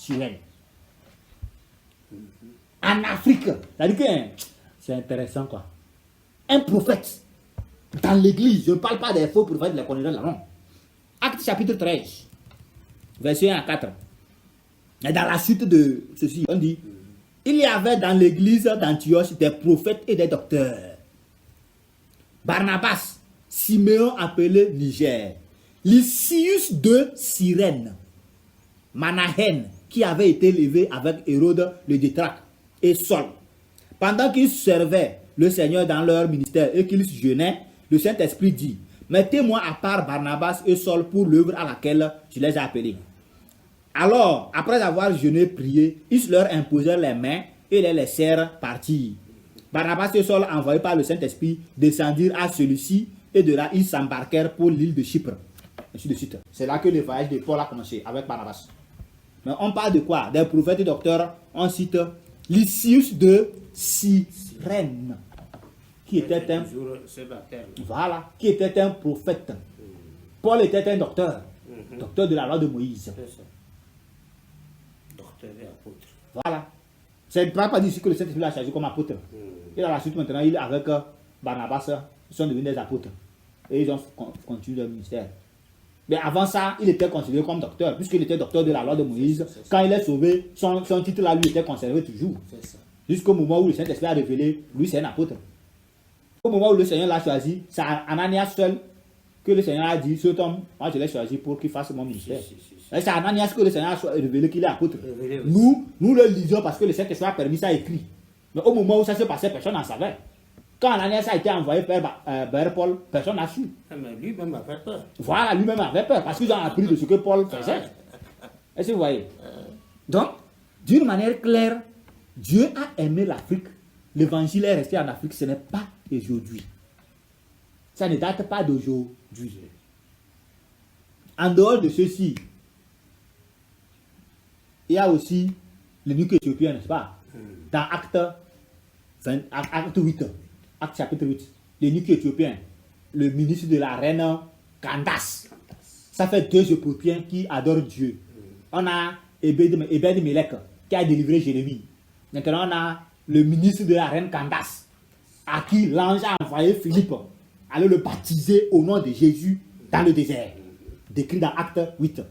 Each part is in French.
Cyrène. En Afrique. C'est-à-dire que c'est intéressant quoi. Un prophète dans l'église, je ne parle pas des faux prophètes, les connaisseurs là, non. Acte chapitre 13, verset 1 à 4. Et dans la suite de ceci, on dit, il y avait dans l'église d'Antioche des prophètes et des docteurs. Barnabas, Siméon appelé Niger, Lysius de Cyrène, Manahen, qui avait été élevé avec Hérode le Tétrarque, et Saul. Pendant qu'ils servaient le Seigneur dans leur ministère et qu'ils jeûnaient, le Saint-Esprit dit, mettez-moi à part Barnabas et Saul pour l'œuvre à laquelle je les ai appelés. Alors, après avoir jeûné, prié, ils leur imposèrent les mains et les laissèrent partir. Barnabas et Saul, envoyés par le Saint-Esprit, descendirent à celui-ci et de là, ils s'embarquèrent pour l'île de Chypre. Ainsi de suite. C'est là que le voyage de Paul a commencé avec Barnabas. Mais on parle de quoi? Des prophètes et docteurs. On cite Lysius de Cyrène, qui était un, voilà, qui était un prophète. Paul était un docteur, docteur de la loi de Moïse. Docteur et apôtre. Voilà. C'est pas dit ici que le Saint-Esprit l'a chargé comme apôtre. Et dans la suite, maintenant, il est avec Barnabas, ils sont devenus des apôtres. Et ils ont continué leur ministère. Mais avant ça, il était considéré comme docteur, puisqu'il était docteur de la loi de Moïse. Quand il est sauvé, son titre là, lui, était conservé toujours. Jusqu'au moment où le Saint-Esprit a révélé, lui, c'est un apôtre. Au moment où le Seigneur l'a choisi, c'est Ananias seul que le Seigneur a dit, cet homme, moi je l'ai choisi pour qu'il fasse mon ministère. C'est Ananias que le Seigneur a révélé qu'il est apôtre. Nous le lisons parce que le Saint-Esprit a permis ça écrit. Mais au moment où ça se passait, personne n'en savait. Quand Ananias a été envoyé vers Paul, personne n'a su. Mais lui-même avait peur. Voilà, lui-même avait peur parce qu'ils ont appris de ce que Paul faisait. Est-ce que vous voyez? Donc, d'une manière claire, Dieu a aimé l'Afrique. L'évangile est resté en Afrique, ce n'est pas aujourd'hui. Ça ne date pas d'aujourd'hui. En dehors de ceci, il y a aussi l'eunuque éthiopien, n'est-ce pas? Dans Acte 8, Acte chapitre 8, l'eunuque éthiopien, le ministre de la reine Candace. Ça fait deux Éthiopiens qui adorent Dieu. On a Ebed-Melech qui a délivré Jérémie. Maintenant, on a le ministre de la reine Candace, à qui l'ange a envoyé Philippe, aller le baptiser au nom de Jésus dans le désert. Décrit dans Acte 8.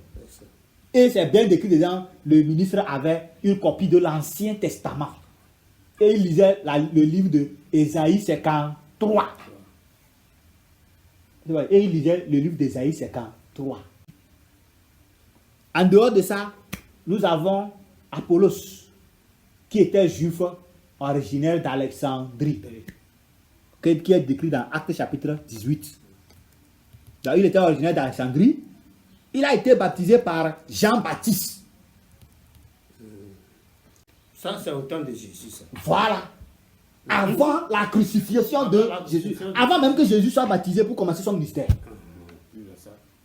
Et c'est bien décrit dedans, le ministre avait une copie de l'Ancien Testament. Et il lisait le livre de Ésaïe 53. Et il lisait le livre d'Ésaïe 53. En dehors de ça, nous avons Apollos, qui était juif originaire d'Alexandrie, qui est décrit dans Actes chapitre 18. Donc, il était originaire d'Alexandrie. Il a été baptisé par Jean-Baptiste. Ça, c'est au temps de Jésus. Ça. Voilà. Avant la crucifixion de Jésus. Avant même que Jésus soit baptisé pour commencer son ministère.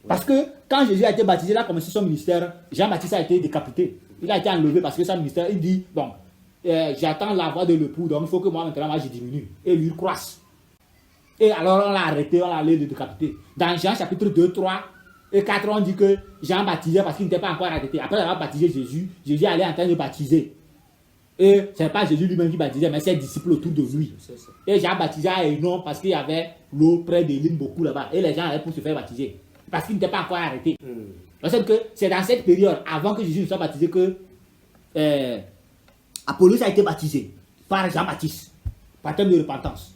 Parce que quand Jésus a été baptisé, il a commencé son ministère. Jean-Baptiste a été décapité. Il a été enlevé parce que son ministère, il dit, bon, j'attends la voix de l'époux, donc il faut que moi maintenant, je diminue. Et lui croisse. Et alors on l'a arrêté, on l'a allé le décapiter. Dans Jean chapitre 2, 3 et 4, on dit que Jean baptisait parce qu'il n'était pas encore arrêté. Après avoir baptisé Jésus, Jésus allait en train de baptiser. Et ce n'est pas Jésus lui-même qui baptisait, mais ses disciples autour de lui. Et Jean baptisait à Hénon parce qu'il y avait l'eau près des lignes beaucoup là-bas. Et les gens allaient pour se faire baptiser. Parce qu'il n'était pas encore arrêté. C'est dans cette période, avant que Jésus ne soit baptisé, que Apollos a été baptisé par Jean-Baptiste. Baptême de repentance.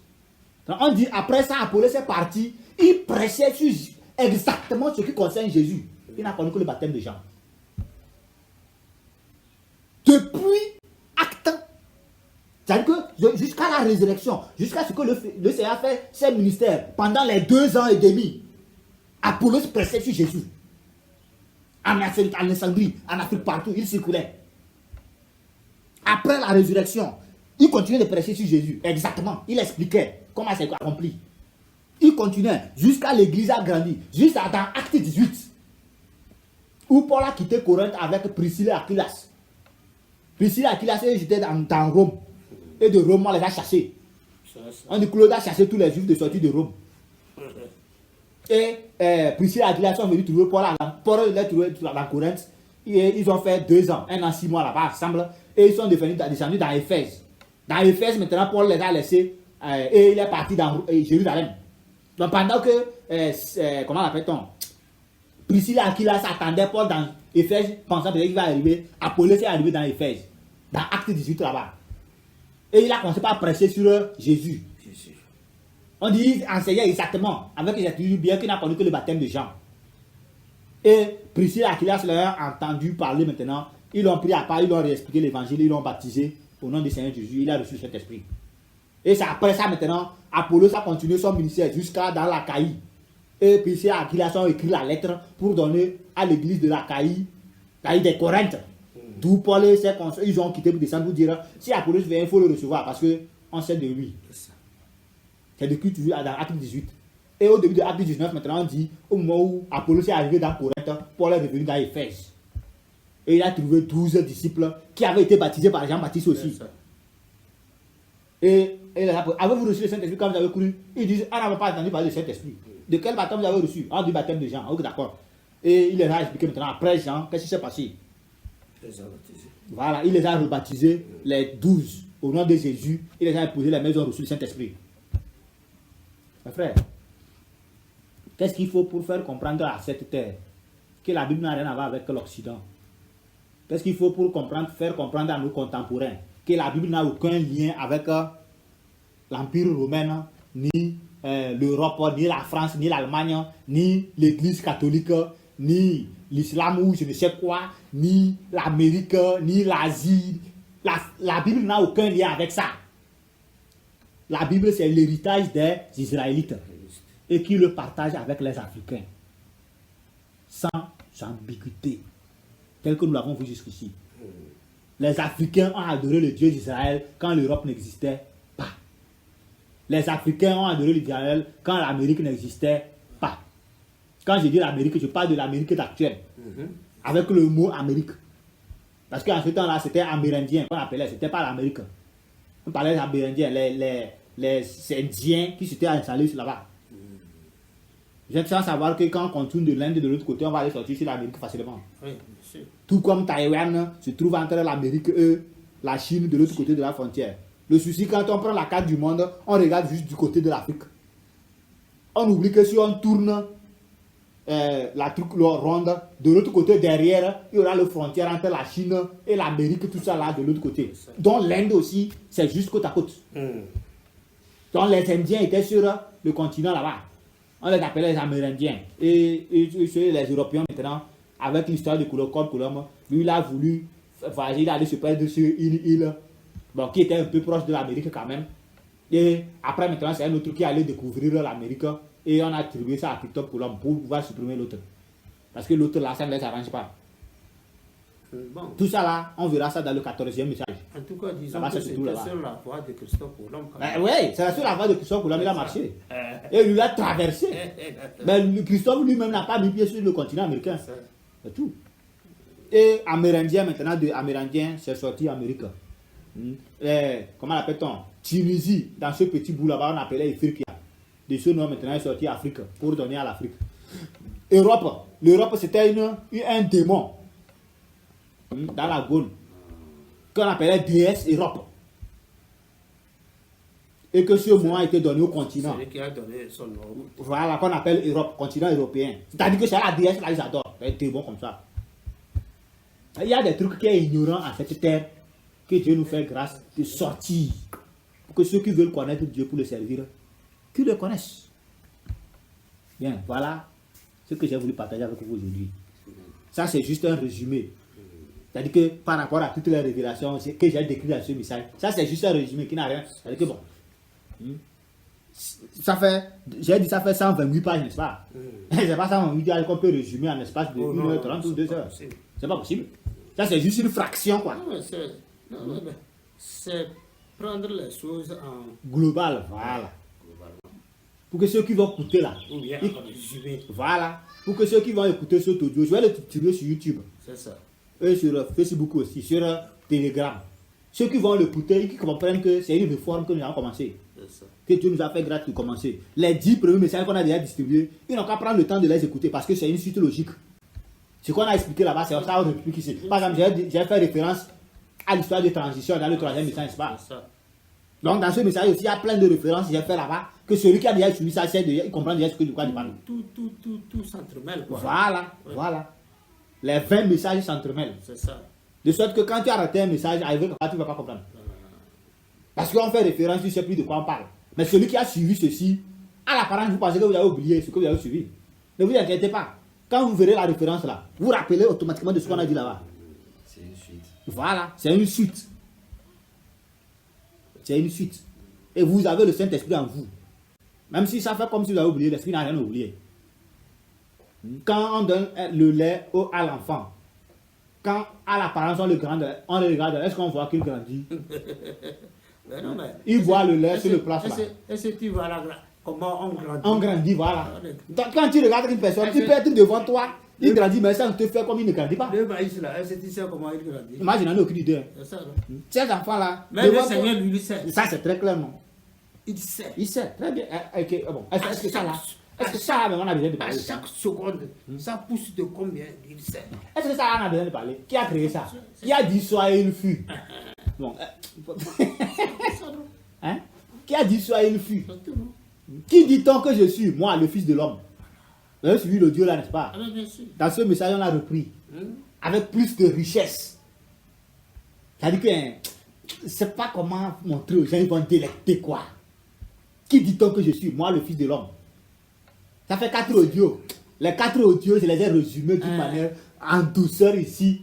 Donc on dit, après ça, Apollos est parti. Il prêchait sur exactement ce qui concerne Jésus. Il n'a connu que le baptême de Jean. Depuis Acte, c'est-à-dire que jusqu'à la résurrection, jusqu'à ce que le Seigneur fait ses ministères, pendant les 2 ans et demi, Apollos prêchait sur Jésus. En Alexandrie, en Afrique, partout, il circulait. Après la résurrection, il continuait de prêcher sur Jésus. Exactement. Il expliquait comment c'est accompli. Il continuait jusqu'à l'église a grandi. Jusqu'à dans Acte 18. Où Paul a quitté Corinthe avec Priscille et Aquilas. Priscille et Aquilas étaient dans Rome. Et de Rome, on les a chassés. On dit que Claude a chassé tous les juifs de sortie de Rome. Et Priscille et Aquilas sont venus trouver Paul. Paul les trouvé dans Corinthe. ils ont fait 2 ans, 1 an, 6 mois là-bas ensemble, et ils sont descendus dans Éphèse. Dans Éphèse, maintenant, Paul les a laissés, et il est parti dans Jérusalem. Donc pendant que, comment l'appelle-t-on, Priscille et Aquila s'attendaient Paul dans Éphèse, pensant peut-être qu'il va arriver, Apollos est arrivé dans Éphèse, dans Acte 18 là-bas. Et il a commencé par prêcher sur Jésus. On dit qu'il enseignait exactement, avec les études, bien qu'il n'a connu que le baptême de Jean. Et Priscille et Aquila leur ont entendu parler maintenant. Ils l'ont pris à part, ils l'ont réexpliqué l'évangile, ils l'ont baptisé au nom du Seigneur Jésus. Il a reçu cet esprit. Et c'est après ça maintenant, Apollos a continué son ministère jusqu'à dans l'Achaïe. Et Priscille et Aquila ont écrit la lettre pour donner à l'église de l'Achaïe, l'Achaïe des Corinthes. D'où Paul et ses conseils, ils ont quitté pour descendre pour dire si Apollos vient, il faut le recevoir parce qu'on sait de lui. C'est depuis toujours dans Acte 18. Et au début de Acte 19, maintenant on dit, au moment où Apollos est arrivé dans Corinthe, Paul est revenu dans Éphèse. Et il a trouvé 12 disciples qui avaient été baptisés par Jean-Baptiste aussi. Et avez-vous reçu le Saint-Esprit quand vous avez cru? Ils disent, on n'avait pas entendu parler du Saint-Esprit. De quel baptême vous avez reçu? Du baptême de Jean. Ok, d'accord. Et il les a expliqué maintenant, après Jean, qu'est-ce qui s'est passé? Voilà, il les a rebaptisés, les 12, au nom de Jésus. Il les a imposés les mains, ils ont reçu le Saint-Esprit. Mes frères, qu'est-ce qu'il faut pour faire comprendre à cette terre que la Bible n'a rien à voir avec l'Occident? Qu'est-ce qu'il faut pour faire comprendre à nos contemporains que la Bible n'a aucun lien avec l'Empire romain, ni l'Europe, ni la France, ni l'Allemagne, ni l'Église catholique, ni l'islam ou je ne sais quoi, ni l'Amérique, ni l'Asie. La Bible n'a aucun lien avec ça. La Bible, c'est l'héritage des Israélites et qui le partagent avec les Africains. Sans ambiguïté, tel que nous l'avons vu jusqu'ici. Les Africains ont adoré le Dieu d'Israël quand l'Europe n'existait pas. Les Africains ont adoré l'Israël quand l'Amérique n'existait pas. Quand je dis l'Amérique, je parle de l'Amérique actuelle. Avec le mot Amérique. Parce qu'en ce temps-là, c'était Amérindien qu'on appelait, c'était pas l'Amérique. On parlait des Amérindiens, les Indiens qui s'étaient installés là-bas. J'ai sans savoir que quand on contourne de l'Inde de l'autre côté, on va aller sortir sur l'Amérique facilement. Oui, tout comme Taïwan se trouve entre l'Amérique et la Chine de l'autre côté de la frontière. Le souci, quand on prend la carte du monde, on regarde juste du côté de l'Afrique. On oublie que si on tourne la truc ronde, de l'autre côté derrière, il y aura la frontière entre la Chine et l'Amérique, tout ça là de l'autre côté. Donc l'Inde aussi, c'est juste côte à côte. Donc les Indiens étaient sur le continent là-bas. On les appelait les Amérindiens. Et les Européens maintenant, avec l'histoire de Colomb, lui il a voulu voyager, il allait se perdre sur une île bon, qui était un peu proche de l'Amérique quand même. Et après maintenant, c'est un autre qui allait découvrir l'Amérique. Et on a attribué ça à Christophe Colomb pour pouvoir supprimer l'autre. Parce que l'autre là, ça ne les arrange pas. Bon. Tout ça là, on verra ça dans le 14e message. En tout cas, disons que c'était sur la voie de Christophe Colomb. Oui, c'est sur la voie de Christophe Colomb, il a marché. Et lui a traversé. Mais Christophe lui-même n'a pas mis pied sur le continent américain. C'est tout. Et Amérindien, maintenant, de Amérindien, c'est sorti Amérique. Comment l'appelle-t-on? Tunisie, dans ce petit bout là-bas, on appelait Ifriqiya. De ce nom, maintenant, est sorti Afrique, pour donner à l'Afrique. Europe. L'Europe, c'était un démon. Dans la Gaule, qu'on appelait déesse Europe. Et que ce mot a été donné au continent. C'est lui qui a donné son nom. Voilà, qu'on appelle Europe, continent européen. C'est-à-dire que c'est la déesse, là, ils adorent. C'est des démons comme ça. Il y a des trucs qui sont ignorants à cette terre, que Dieu nous fait grâce de sortir. Pour que ceux qui veulent connaître Dieu pour le servir, qu'ils le connaissent. Bien, voilà ce que j'ai voulu partager avec vous aujourd'hui. Ça, c'est juste un résumé. C'est-à-dire que par rapport à toutes les révélations que j'ai décrites dans ce message, ça c'est juste un résumé qui n'a rien. C'est-à-dire que bon, ça fait, j'ai dit ça fait 128 pages, n'est-ce pas? C'est pas 128 pages qu'on peut résumer en espace de 1h30 ou 2 heures. C'est pas possible. Ça c'est juste une fraction quoi. C'est prendre les choses en global, voilà. Pour que ceux qui vont écouter là, voilà, pour que ceux qui vont écouter cet audio, je vais le distribuer sur YouTube. C'est ça. Et sur Facebook aussi, sur Telegram. Ceux qui vont l'écouter, qui comprennent que c'est une réforme que nous avons commencé. Que Dieu nous a fait grâce de commencer. Les 10 premiers messages qu'on a déjà distribués, ils n'ont qu'à prendre le temps de les écouter parce que c'est une suite logique. Ce qu'on a expliqué là-bas, c'est ça, on réplique ici. Par exemple, j'ai fait référence à l'histoire de transition dans le troisième message, n'est-ce pas? Donc, dans ce message aussi, il y a plein de références que j'ai fait là-bas, que celui qui a déjà suivi ça, il comprend déjà ce que de quoi il parle. Tout s'entremêle, quoi. Voilà, voilà. Les 20 messages s'entremêlent. C'est ça. De sorte que quand tu as raté un message, tu ne vas pas comprendre. Parce qu'on fait référence, tu ne sais plus de quoi on parle. Mais celui qui a suivi ceci, à l'apparence, vous pensez que vous avez oublié ce que vous avez suivi. Ne vous inquiétez pas. Quand vous verrez la référence là, vous rappelez automatiquement de ce qu'on a dit là-bas. C'est une suite. Voilà, c'est une suite. C'est une suite. Et vous avez le Saint-Esprit en vous. Même si ça fait comme si vous avez oublié, l'Esprit n'a rien oublié. Quand on donne le lait à l'enfant, quand à l'apparence on le regarde, est-ce qu'on voit qu'il grandit? Non, mais il boit le lait sur le place là. Est-ce que tu vois là, comment on grandit? On grandit, voilà. Quand tu regardes une personne, il peut être devant toi, il grandit, mais ça ne te fait comme il ne grandit pas. Le maïs là, est-ce que tu sais comment il grandit? Moi, je n'en ai aucune idée. C'est ça, non? Ces enfants-là, Mais le Seigneur lui sait. ça c'est très clair, non? Il sait. Il sait, très bien. Bon. Est-ce que ça là, on a besoin de À parler? chaque seconde, ça pousse de combien? Il sait. Est-ce que ça, on a besoin de parler? Qui a créé ça? Qui a dit soyez une fille? Bon. Hein? Qui a dit soyez une fille? Qui dit-on que je suis? Moi, le Fils de l'homme. Vous avez suivi le Dieu là, n'est-ce pas? Bien sûr. Dans ce message, on a repris. Avec plus de richesse. C'est-à-dire que c'est pas comment montrer aux gens, ils vont délecter quoi. Qui dit-on que je suis? Moi, le Fils de l'homme. Ça fait 4 audios. Les 4 audios, je les ai résumés d'une manière en douceur ici.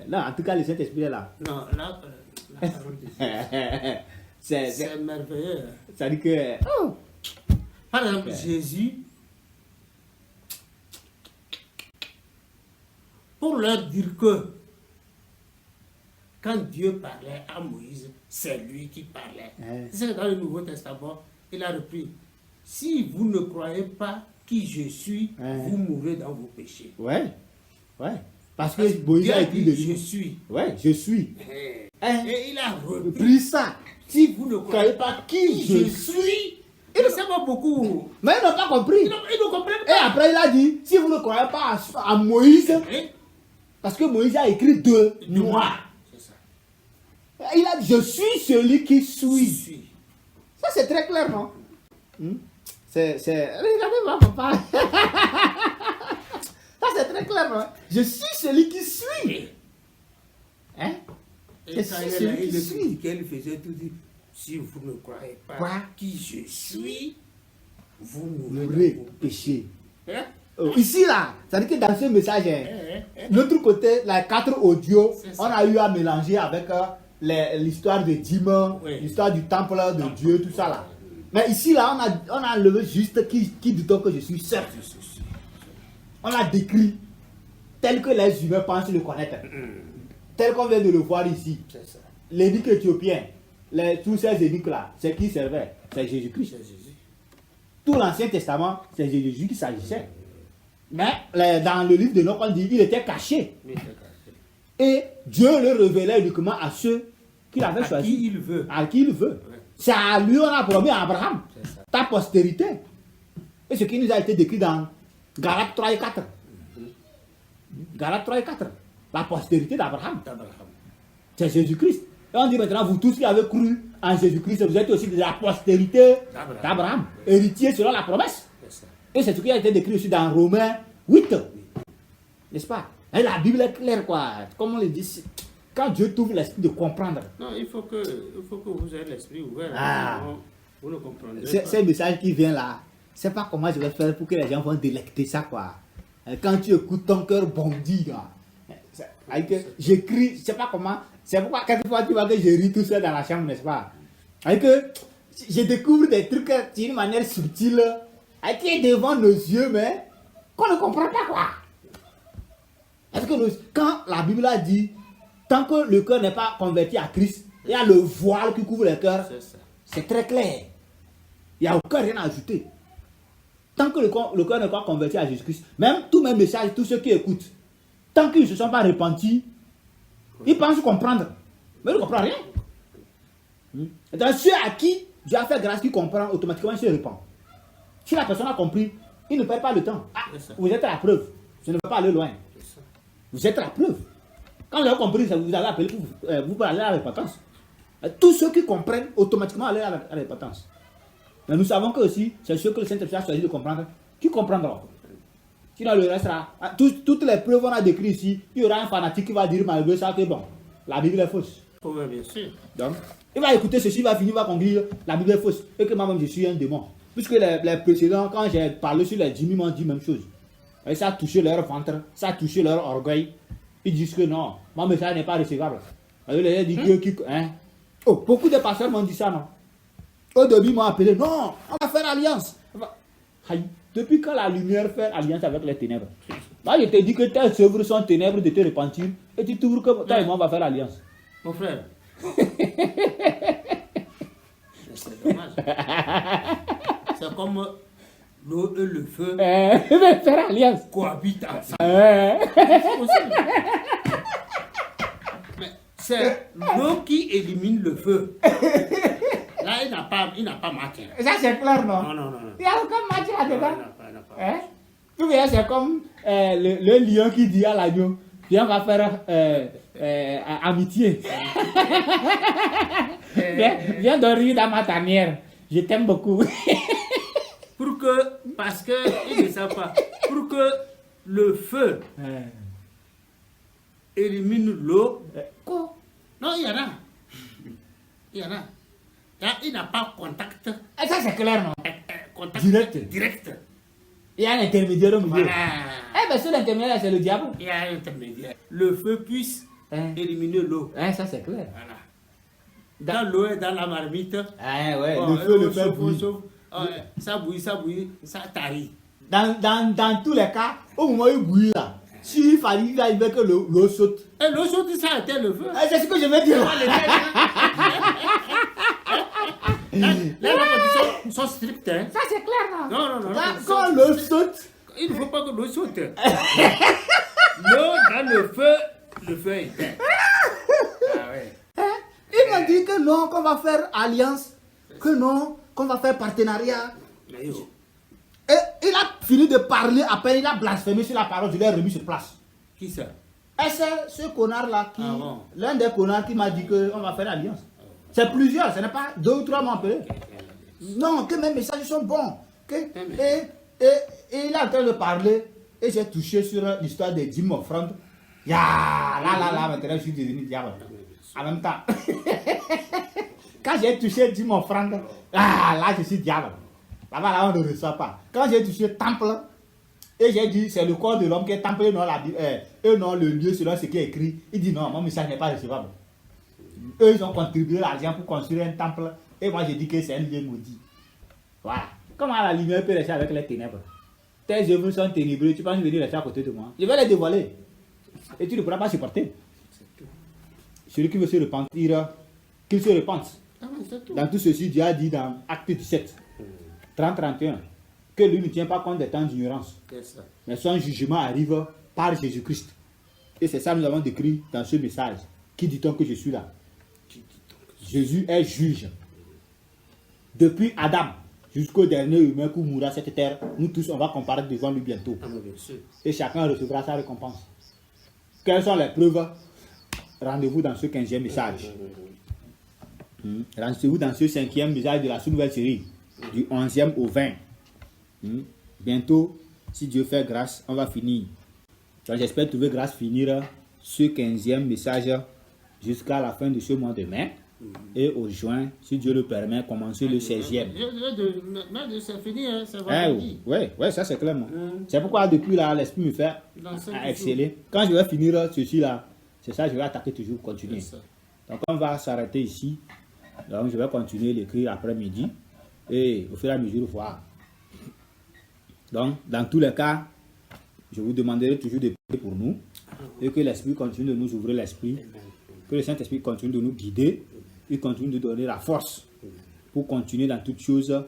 Là, en tout cas, le Saint-Esprit est là. Non, là, la parole de Dieu. C'est merveilleux. C'est-à-dire que... Oh. Par exemple, Jésus, pour leur dire que quand Dieu parlait à Moïse, c'est lui qui parlait. C'est ça que dans le Nouveau Testament, il a repris. Si vous ne croyez pas qui je suis, vous mourrez dans vos péchés. Ouais. Parce que Moïse a écrit de lui. Je suis. Ouais, je suis. Et il a repris ça. Si vous ne croyez pas qui je suis, il ne sait pas beaucoup. Mais ils n'ont pas compris. Ils ne comprennent pas. Et après, il a dit, si vous ne croyez pas à Moïse, parce que Moïse a écrit de moi. C'est ça. Il a dit, je suis celui qui suis. Ça, c'est très clair, non? Regardez-moi, papa. Ça, c'est très clair, non? Je suis celui qui suis. Hein? Et quand il expliquait, il faisait tout dire, si vous ne croyez pas qui je suis, vous mourrez au péché. Hein? Ici, là, c'est-à-dire que dans ce message, l'autre côté, les 4 audios, on a eu à mélanger avec l'histoire de Dîmes, l'histoire du temple de Dieu, tout ça là. Mais ici, là, on a enlevé juste qui dit-on que je suis seul. On a décrit tel que les humains pensent le connaître. Tel qu'on vient de le voir ici. L'évêque éthiopien, tous ces évêques là, c'est qui servait? C'est Jésus-Christ. Tout l'Ancien Testament, c'est Jésus qui s'agissait. Mais dans le livre de Enoch, on dit il était caché. Et Dieu le révélait uniquement à ceux qu'il avait choisis. À qui il veut. C'est à lui on a promis à Abraham. Ta postérité. Et ce qui nous a été décrit dans Galates 3 et 4. Galates 3 et 4. La postérité d'Abraham. C'est Jésus-Christ. Et on dit maintenant, vous tous qui avez cru en Jésus-Christ, vous êtes aussi de la postérité d'Abraham. Héritier selon la promesse. Et c'est ce qui a été décrit aussi dans Romains 8. N'est-ce pas? Et la Bible est claire, quoi. Comme on le dit, quand Dieu t'ouvre l'esprit de comprendre. Non, il faut que vous ayez l'esprit ouvert. Vous ne comprenez pas. Ces messages qui viennent là, c'est pas comment je vais faire pour que les gens vont délecter ça, quoi. Quand tu écoutes, ton cœur bondit, quoi. J'écris, je sais pas comment. C'est pourquoi quelquefois tu vois que je ris tout seul dans la chambre, n'est-ce pas? Avec que je découvre des trucs d'une manière subtile, qui est devant nos yeux, mais qu'on ne comprend pas, quoi. Est-ce que quand la Bible a dit, tant que le cœur n'est pas converti à Christ, il y a le voile qui couvre le cœur, c'est très clair. Il n'y a aucun rien à ajouter. Tant que le cœur n'est pas converti à Jésus-Christ, même tous mes messages, tous ceux qui écoutent, tant qu'ils ne se sont pas repentis, ils pensent comprendre. Mais ils ne comprennent rien. Dans ceux à qui Dieu a fait grâce, qui comprend, automatiquement il se repent. Si la personne a compris, il ne perd pas le temps. Vous êtes à la preuve. Je ne veux pas aller loin. Vous êtes la preuve. Quand vous avez compris, vous avez appelé pour vous pouvez aller à la repentance. Tous ceux qui comprennent, automatiquement aller à la repentance. Mais nous savons que aussi, c'est ceux que le Saint-Esprit a choisi de comprendre, qui comprendront. Sinon, le reste là, toutes les preuves qu'on a décrites ici, il y aura un fanatique qui va dire malgré ça que bon, la Bible est fausse. Oui, bien sûr. Donc, il va écouter ceci, il va finir, il va conclure, la Bible est fausse, et que moi-même je suis un démon. Puisque les précédents, quand j'ai parlé sur les 10 000, m'ont dit la même chose. Et ça a touché leur ventre, ça a touché leur orgueil. Ils disent que non, mon message n'est pas recevable. Alors, les gens disent que, oh, beaucoup de pasteurs m'ont dit ça, non. Au début, ils m'ont appelé, non, on va faire alliance. Depuis quand la lumière fait alliance avec les ténèbres? Là, je te dis que tes œuvres sont ténèbres de te repentir, et tu t'ouvres que toi et moi, on va faire alliance. Mon frère. C'est dommage. C'est comme l'eau et le feu faire alliance. cohabitent ensemble. C'est possible. Mais c'est l'eau qui élimine le feu. Là, il n'a pas matière. Ça, c'est clair, non? Non. Il n'y a aucun matière là-dedans. Il n'a pas. Hein? Tout bien, c'est comme le lion qui dit à l'agneau, viens, on va faire amitié. Viens dormir dans ma tanière. Je t'aime beaucoup. Parce que, il ne sait pas, pour que le feu élimine l'eau. Quoi? Non, il y en a. Là, il n'a pas contact. Et ça, c'est clair, non? Contact Direct. Il y a un intermédiaire au milieu. Voilà. Eh bien, sur l'intermédiaire, c'est le diable. Il y a un intermédiaire. Le feu puisse éliminer l'eau. Ça, c'est clair. Voilà. Dans l'eau et dans la marmite. Ouais, bon, le feu bouille. Ça bouille, ça tarit. Dans tous les cas, au moment où il bouille là, s'il fallait que l'eau saute. Et l'eau saute, ça a été le feu. C'est ce que je veux dire. Les conditions sont strictes. Hein. Ça, c'est clair, non? Non. Quand l'eau saute, il ne faut pas que l'eau saute. L'eau dans le feu est éteint. Ah ouais. Il m'a dit que non, qu'on va faire alliance, que non, qu'on va faire partenariat. Et il a fini de parler, à peine il a blasphémé sur la parole, je l'ai remis sur place. Qui ça? Et c'est ce connard-là qui, l'un des connards qui m'a dit qu'on va faire alliance. C'est plusieurs, ce n'est pas 2 ou 3 m'ont appelé. Non, que mes messages sont bons. Et il est en train de parler, et j'ai touché sur l'histoire des 10 offrandes. Là, maintenant je suis devenu diable. En même temps, quand j'ai touché 10 offrandes, là je suis diable. Là on ne reçoit pas. Quand j'ai touché temple, et j'ai dit c'est le corps de l'homme qui est temple et non le lieu selon ce qui est écrit, il dit non, mon message n'est pas recevable. Eux ils ont contribué l'argent pour construire un temple, et moi j'ai dit que c'est un lieu maudit. Voilà. Comment la lumière peut rester avec les ténèbres? Tes œuvres sont ténébreux, tu penses venir rester à côté de moi? Je vais les dévoiler. Et tu ne pourras pas supporter. Celui qui veut se repentir, qu'il se repente. Dans tout ceci, Dieu a dit dans Acte 17, 30-31, que lui ne tient pas compte des temps d'ignorance. Mais son jugement arrive par Jésus-Christ. Et c'est ça que nous avons décrit dans ce message. Qui dit-on que je suis là? Jésus est juge. Depuis Adam jusqu'au dernier humain qui mourra cette terre, nous tous on va comparaître devant lui bientôt. Et chacun recevra sa récompense. Quelles sont les preuves? Rendez-vous dans ce 15e message. Rendez-vous dans ce 5e message de la sous-nouvelle série, du 11e au 20. Bientôt, si Dieu fait grâce, on va finir. J'espère trouver grâce finir ce 15e message jusqu'à la fin de ce mois de mai. Et au juin, si Dieu le permet, commencer le 16e. C'est fini, hein, ça va finir. Oui, ça c'est clair. C'est pourquoi depuis là, l'esprit me fait exceller. Quand je vais finir ceci là, c'est ça, je vais attaquer toujours, continuer. Donc on va s'arrêter ici. Donc je vais continuer l'écrire après-midi. Et au fur et à mesure, voir. Donc, dans tous les cas, je vous demanderai toujours de prier pour nous. Et que l'Esprit continue de nous ouvrir l'esprit. Que le Saint-Esprit continue de nous guider. Il continue de donner la force pour continuer dans toutes choses.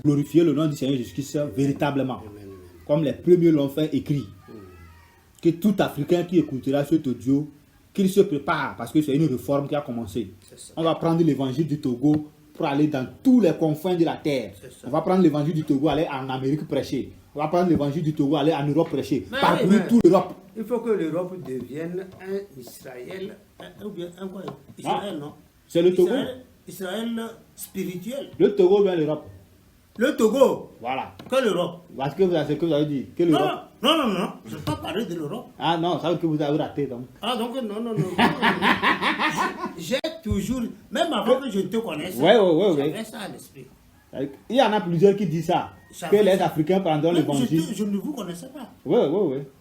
Glorifier le nom du Seigneur Jésus-Christ véritablement. Comme les premiers l'ont fait écrit. Que tout Africain qui écoutera cet audio, qu'il se prépare parce que c'est une réforme qui a commencé. On va prendre l'évangile du Togo pour aller dans tous les confins de la terre. C'est ça. On va prendre l'évangile du Togo, aller en Amérique prêcher. On va prendre l'évangile du Togo, aller en Europe prêcher. Mais Parcourir oui, mais- toute l'Europe. Il faut que l'Europe devienne un Israël, ou bien un quoi? Israël, non? C'est le Togo. Israël spirituel. Le Togo vient l'Europe. Le Togo, Voilà. que l'Europe. Parce que ce que vous avez dit. Que Non, l'Europe. non. Je ne pas parler de l'Europe. Ah non, ça veut dire que vous avez raté. Donc. Ah, donc, non. J'ai toujours, même avant que je te connaisse, Ouais. j'avais ça à l'esprit. Il y en a plusieurs qui disent ça. Ça Que fait les ça. Africains prendront Même l'évangile. je ne vous connaissais pas. Oui.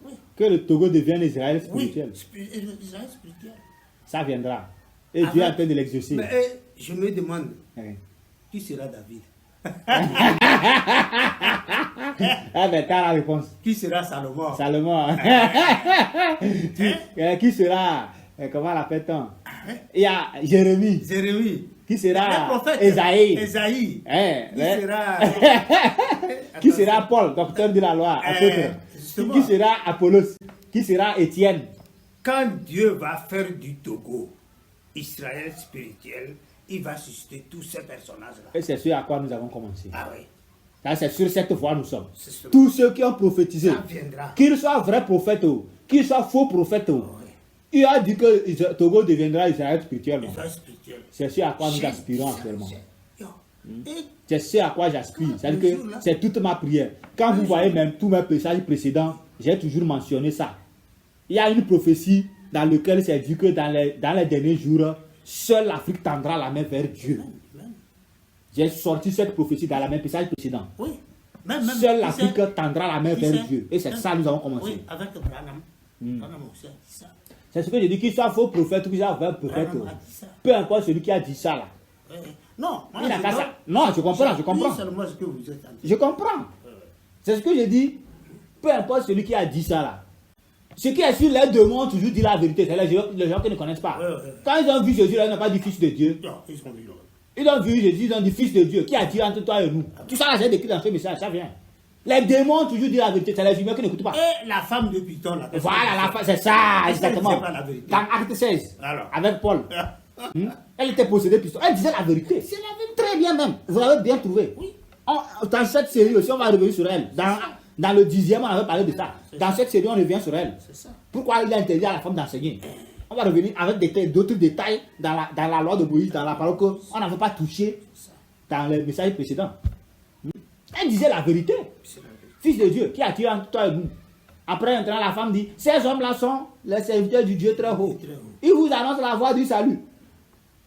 Oui. Que le Togo devienne Israël Oui, spirituel. Israël spirituel. Ça viendra. Et Dieu est en train de l'exaucer. Mais je me demande, Ouais. qui sera David? Ah ben, t'as la réponse. Qui sera Salomon? Salomon. Qui sera, comment l'appelle-t-on? Il y a Jérémie. Jérémie. Qui Le sera prophète. Esaïe. Esaïe. Hein, Qui ouais. sera... Qui sera Paul, docteur de la loi, apôtre? justement. Qui sera Apollos? Qui sera Étienne? Quand Dieu va faire du Togo Israël spirituel, il va susciter tous ces personnages-là. Et c'est ce à quoi nous avons commencé. Ah oui, Ça, c'est sur cette voie nous sommes. c'est sûr. Tous ceux qui ont prophétisé, Ça viendra. qu'ils soient vrais prophètes, qu'ils soient faux prophètes, il a dit que Togo deviendra Israël spirituel. non? Israël spirituel. C'est ce à quoi nous aspirons actuellement. Et C'est ce à quoi j'aspire. C'est-à-dire que c'est toute ma prière. Quand vous voyez même tous mes messages précédents, j'ai toujours mentionné ça. Il y a une prophétie dans laquelle c'est dit que dans les derniers jours, seule l'Afrique tendra la main vers Dieu. J'ai sorti cette prophétie dans la même message précédent. oui, même Seule l'Afrique tendra la main qui vers sait? Dieu. Et c'est ça que nous avons commencé. Oui, avec Branham. Branham aussi a dit ça. C'est ce que je dis, qu'il soit faux prophète ou qu'il soit vrai prophète. Branham a dit ça. Peu importe celui qui a dit ça là. Non, moi, Il n'a je qu'à donne- ça. Non, je comprends. dis seulement ce que vous êtes en train de Je comprends. C'est ce que je dis. Peu importe celui qui a dit ça là. Ce qui est sur les deux mondes toujours dit la vérité. C'est les gens qui ne connaissent pas. Ouais. Quand ils ont vu Jésus là, ils n'ont pas dit fils de Dieu. Non, ils sont vivants. Ils ont vu Jésus, ils ont dit fils de Dieu. Qui a dit entre toi et nous? Tout ça là, j'ai décrit dans ce message, ça vient. Les démons ont toujours dit la vérité. C'est les humains qui n'écoutent pas. Et la femme de Python, là. Voilà, c'est ça, Est-ce qu'elle exactement. disait pas la vérité? Dans Acte 16, Alors. avec Paul. Elle était possédée piston. Elle disait la vérité. C'est la vérité. Très bien même. Vous l'avez bien trouvé. Oui. Dans cette série aussi, on va revenir sur elle. Dans le 10e, on avait parlé de ça. C'est Dans ça. cette série, on revient sur elle. C'est ça. Pourquoi il a interdit à la femme d'enseigner? On va revenir avec d'autres détails dans la loi de Moïse, dans la parole qu'on n'avait pas touché dans les messages précédents. Elle disait la vérité. C'est la vérité. Fils de Dieu, qui a tiré entre toi et nous. Après, maintenant, la femme dit, ces hommes-là sont les serviteurs du Dieu très haut. Très haut. Ils vous annoncent la voie du salut.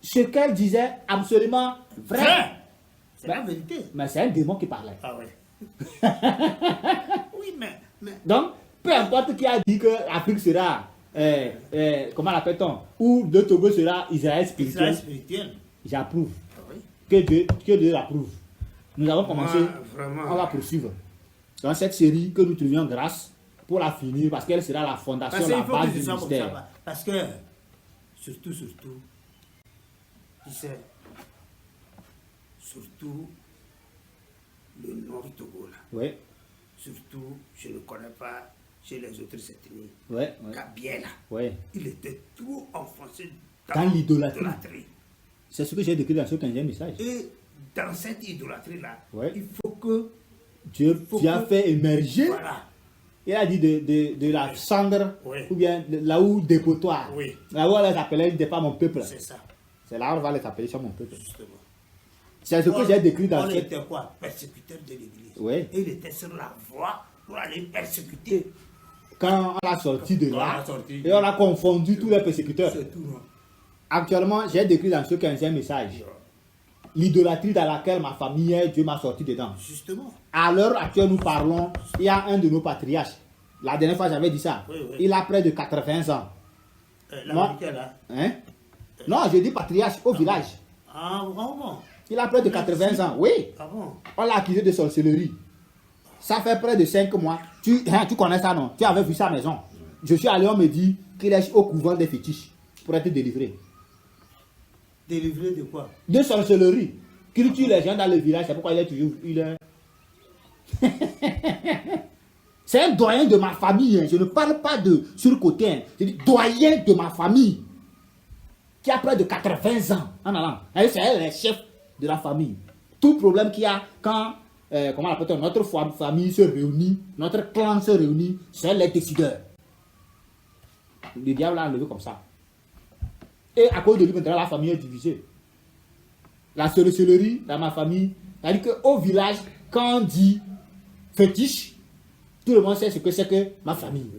Ce qu'elle disait, absolument vrai. Vrai. C'est la vérité. Mais c'est un démon qui parlait. Ah ouais. Oui, mais Donc, peu importe qui a dit que l'Afrique sera, comment l'appelle-t-on, ou le Togo sera Israël Israël spirituel, spirituel. j'approuve. Ah oui. Que Dieu l'approuve. Nous avons commencé, Vraiment. on va poursuivre. Dans cette série que nous trouvions grâce pour la finir, parce qu'elle sera la fondation, Parce la qu'il faut base que du ce soit comme ministère. ça. Parce que, surtout, tu sais, surtout le Nord Togo, là. Oui, Surtout, je ne connais pas chez les autres ethnies. oui, Gabiela, oui. il était trop enfoncé Dans l'idolâtrie. l'idolâtrie. C'est ce que j'ai décrit dans ce 15e message. Et dans cette idolâtrie-là, Ouais. il faut que, Dieu a que- fait émerger, voilà, il a dit de la cendre, Oui. ou bien là où dépotoir. Oui. Là où on les appelait, il n'était pas mon peuple. c'est ça, C'est là où on va les appeler sur mon peuple. justement. C'est ce que j'ai décrit dans On cette... était quoi? Persécuteur de l'église. Oui. Et il était sur la voie pour aller persécuter. Quand on l'a sorti de Quand on là, l'a sorti. et on a confondu tous les persécuteurs. C'est tout, non? Actuellement, j'ai décrit dans ce 15e message l'idolâtrie dans laquelle ma famille est, Dieu m'a sorti dedans. Justement. À l'heure actuelle, nous parlons, il y a un de nos patriarches. La dernière fois, j'avais dit ça. Oui, oui. Il a près de 80 ans. L'Américain, là. Hein? Non, je dis patriarche au village. Ah bon? Il a près de 80 ans. Oui. Ah bon? On l'a accusé de sorcellerie. Ça fait près de 5 mois. Tu connais ça, non? Tu avais vu sa maison. Je suis allé, on me dit qu'il est au couvent des fétiches pour être délivré. Délivré de quoi? De sorcellerie. Qu'il tue les gens dans le village, c'est pourquoi il est toujours... C'est un doyen de ma famille. Hein. Je ne parle pas de surcoté. Hein. Je dis doyen de ma famille. Qui a près de 80 ans. En allant. Et c'est elle, le chef de la famille. Tout problème qu'il y a quand comment on appelle, notre famille se réunit, notre clan se réunit, c'est les décideurs. Le diable l'a enlevé comme ça. Et à cause de lui, maintenant, la famille est divisée. La sorcellerie dans ma famille, c'est-à-dire qu'au village, quand on dit fétiche, tout le monde sait ce que c'est que ma famille.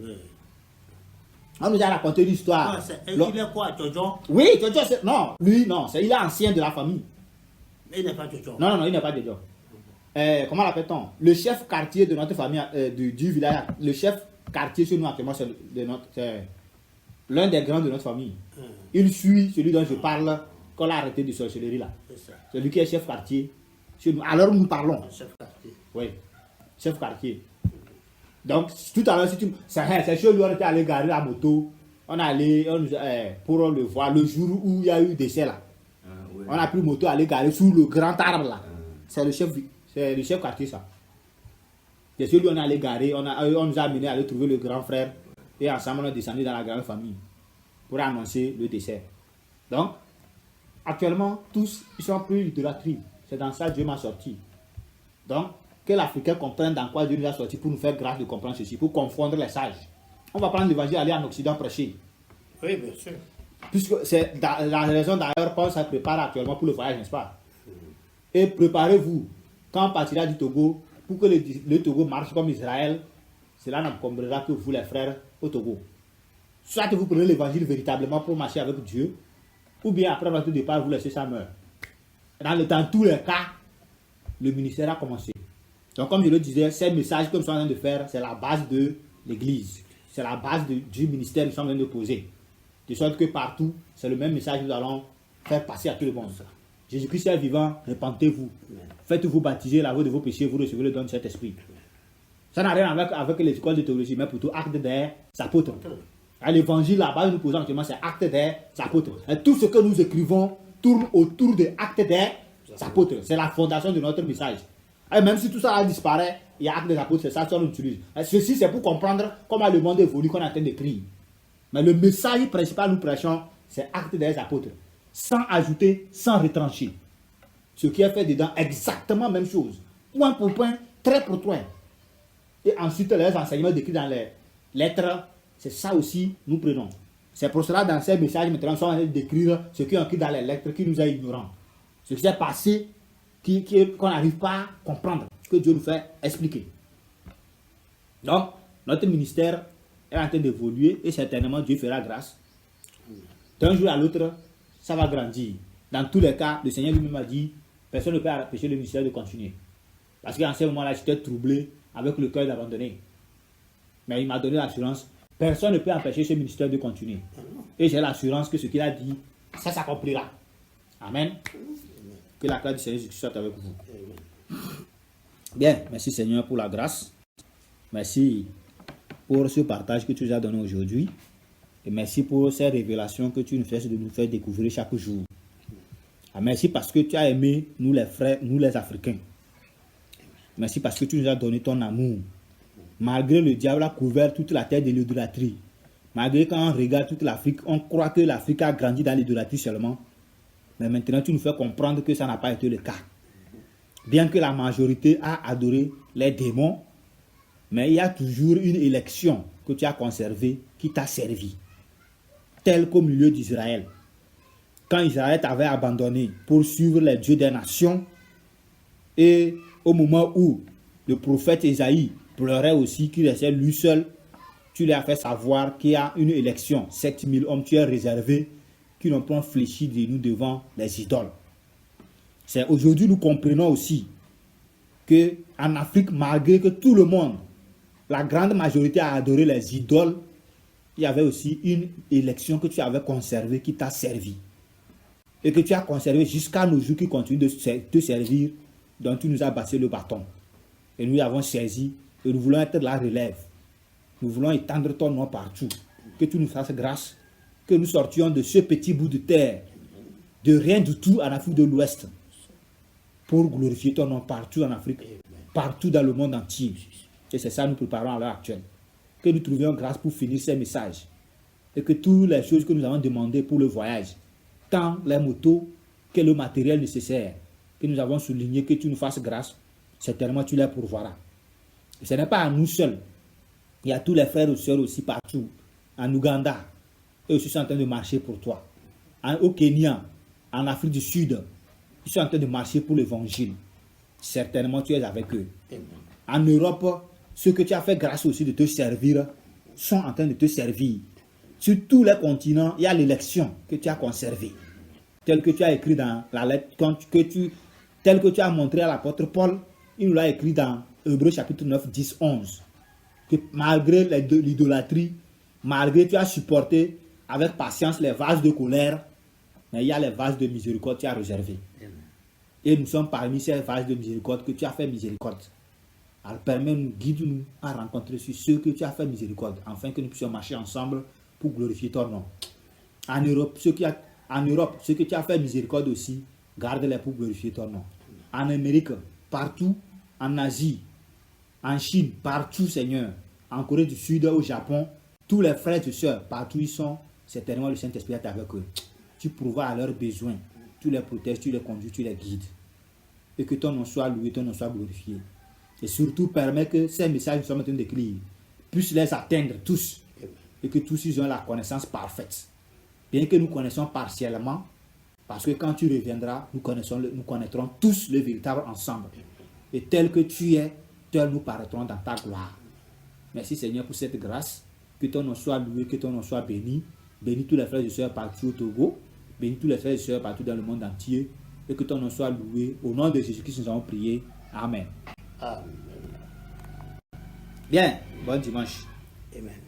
On nous a raconté l'histoire. Il est quoi, Jojo? Oui, Jojo, non, lui, non, il est ancien de la famille. Il n'est pas Jojo. Non, il n'est pas Jojo. Comment l'appelle-t-on? Le chef quartier de notre famille, du village, le chef quartier chez nous actuellement, c'est l'un des grands de notre famille. Il suit celui dont je parle, qu'on a arrêté de sorcellerie là. C'est lui qui est chef quartier chez nous. Alors nous parlons. Chef quartier. Oui, chef quartier. Donc, tout à l'heure, si tu... c'est chez lui, on était allé garer la moto. On est allé pour le voir le jour où il y a eu décès là. Oui. On a pris moto, aller garer sous le grand arbre là. C'est le chef quartier ça. C'est celui où on est allé garer, on nous a amené à aller trouver le grand frère. Et ensemble, on est descendu dans la grande famille pour annoncer le décès. Donc, actuellement, tous, ils sont plus idolâtrie. C'est dans ça que Dieu m'a sorti. Donc, que l'Africain comprenne dans quoi Dieu nous a sorti pour nous faire grâce de comprendre ceci, pour confondre les sages. On va prendre l'évangile et aller en Occident prêcher. Oui, bien sûr. Puisque c'est la raison d'ailleurs qu'on se prépare actuellement pour le voyage, n'est-ce pas? Et préparez-vous, quand on partira du Togo, pour que le Togo marche comme Israël, cela n'encombrera que vous les frères au Togo. Soit que vous prenez l'évangile véritablement pour marcher avec Dieu, ou bien après votre départ, vous laissez ça meurtre. Dans tous les cas, le ministère a commencé. Donc comme je le disais, ces messages que nous sommes en train de faire, c'est la base de l'église. C'est la base du ministère que nous sommes en train de poser. De sorte que partout, c'est le même message que nous allons faire passer à tout le monde. Jésus-Christ est vivant, répentez-vous. Faites-vous baptiser, lavez de vos péchés, vous recevez le don de cet esprit. Ça n'a rien avec les écoles de théologie, mais plutôt acte des apôtres. À l'évangile, là-bas, nous posons actuellement, c'est acte des apôtres. Et tout ce que nous écrivons tourne autour des actes des apôtres. C'est la fondation de notre message. Et même si tout ça disparaît, il y a acte des apôtres, c'est ça qu'on utilise. Et ceci, c'est pour comprendre comment le monde évolue qu'on est en train d'écrire. Mais le message principal que nous prêchons, c'est acte des apôtres. Sans ajouter, sans retrancher. Ce qui est fait dedans, exactement la même chose. Point pour point, trait pour trait. Et ensuite, les enseignements décrits dans les lettres, c'est ça aussi nous prenons. C'est pour cela, dans ces messages, maintenant, nous sommes en train d'écrire ce qui est écrit dans les lettres qui nous est ignorant. Ce qui s'est passé, qu'on n'arrive pas à comprendre, que Dieu nous fait expliquer. Donc, notre ministère est en train d'évoluer et certainement Dieu fera grâce. D'un jour à l'autre, ça va grandir. Dans tous les cas, le Seigneur lui-même a dit, personne ne peut empêcher le ministère de continuer. Parce qu'en ce moment-là, j'étais troublé avec le cœur d'abandonner. Mais il m'a donné l'assurance, personne ne peut empêcher ce ministère de continuer. Et j'ai l'assurance que ce qu'il a dit, ça s'accomplira. Amen. Que la grâce du Seigneur Jésus soit avec vous. Bien, merci Seigneur pour la grâce. Merci pour ce partage que tu nous as donné aujourd'hui. Et merci pour ces révélations que tu nous fais de nous faire découvrir chaque jour. Merci parce que tu as aimé nous les frères, nous les Africains. Merci parce que tu nous as donné ton amour. Malgré le diable a couvert toute la terre de l'idolâtrie. Malgré quand on regarde toute l'Afrique, on croit que l'Afrique a grandi dans l'idolâtrie seulement. Mais maintenant, tu nous fais comprendre que ça n'a pas été le cas. Bien que la majorité a adoré les démons, mais il y a toujours une élection que tu as conservée qui t'a servi. Tel qu'au milieu d'Israël. Quand Israël t'avait abandonné pour suivre les dieux des nations, et au moment où le prophète Ésaïe pleurait aussi qu'il restait lui seul, tu lui as fait savoir qu'il y a une élection. 7000 hommes, tu es réservé, qui n'ont pas fléchi de nous devant les idoles. C'est aujourd'hui nous comprenons aussi que en Afrique, malgré que tout le monde, la grande majorité a adoré les idoles, il y avait aussi une élection que tu avais conservée qui t'a servi. Et que tu as conservé jusqu'à nos jours qui continuent de te servir, dont tu nous as passé le bâton. Et nous avons saisi et nous voulons être de la relève. Nous voulons étendre ton nom partout. Que tu nous fasses grâce. Que nous sortions de ce petit bout de terre, de rien du tout en Afrique de l'Ouest, pour glorifier ton nom partout en Afrique, partout dans le monde entier. Et c'est ça que nous préparons à l'heure actuelle. Que nous trouvions grâce pour finir ces messages. Et que toutes les choses que nous avons demandées pour le voyage, tant les motos que le matériel nécessaire, que nous avons souligné, que tu nous fasses grâce, certainement tu les pourvoiras. Et ce n'est pas à nous seuls. Il y a tous les frères et sœurs aussi partout. En Ouganda, eux aussi sont en train de marcher pour toi. Au Kenya, en Afrique du Sud, ils sont en train de marcher pour l'évangile. Certainement tu es avec eux. En Europe, ceux que tu as fait grâce aussi de te servir sont en train de te servir. Sur tous les continents, il y a l'élection que tu as conservée. Tel que tu as écrit dans la lettre, tel que tu as montré à l'apôtre Paul, il nous l'a écrit dans Hébreux chapitre 9, 10, 11. Que malgré l'idolâtrie, malgré tu as supporté avec patience les vases de colère, mais il y a les vases de miséricorde que tu as réservés. Et nous sommes parmi ces vases de miséricorde que tu as fait miséricorde. Alors permets-nous, guide-nous à rencontrer sur ceux que tu as fait miséricorde, afin que nous puissions marcher ensemble pour glorifier ton nom. En Europe, ceux que tu as fait miséricorde aussi, garde-les pour glorifier ton nom. En Amérique, partout, en Asie, en Chine, partout, Seigneur, en Corée du Sud, au Japon, tous les frères et sœurs, partout ils sont, certainement le Saint-Esprit est avec eux. Tu pourvois à leurs besoins, tu les protèges, tu les conduis, tu les guides. Et que ton nom soit loué, ton nom soit glorifié. Et surtout, permets que ces messages que nous sommes en train d'écrire puissent les atteindre tous. Et que tous ils ont la connaissance parfaite. Bien que nous connaissons partiellement, parce que quand tu reviendras, nous connaîtrons tous le véritable ensemble. Et tel que tu es, tel nous paraîtrons dans ta gloire. Merci Seigneur pour cette grâce. Que ton nom soit loué, que ton nom soit béni. Bénis tous les frères et sœurs partout au Togo. Bénis tous les frères et sœurs partout dans le monde entier. Et que ton nom soit loué. Au nom de Jésus-Christ, nous avons prié. Amen. Amen. Bien, bon dimanche. Amen.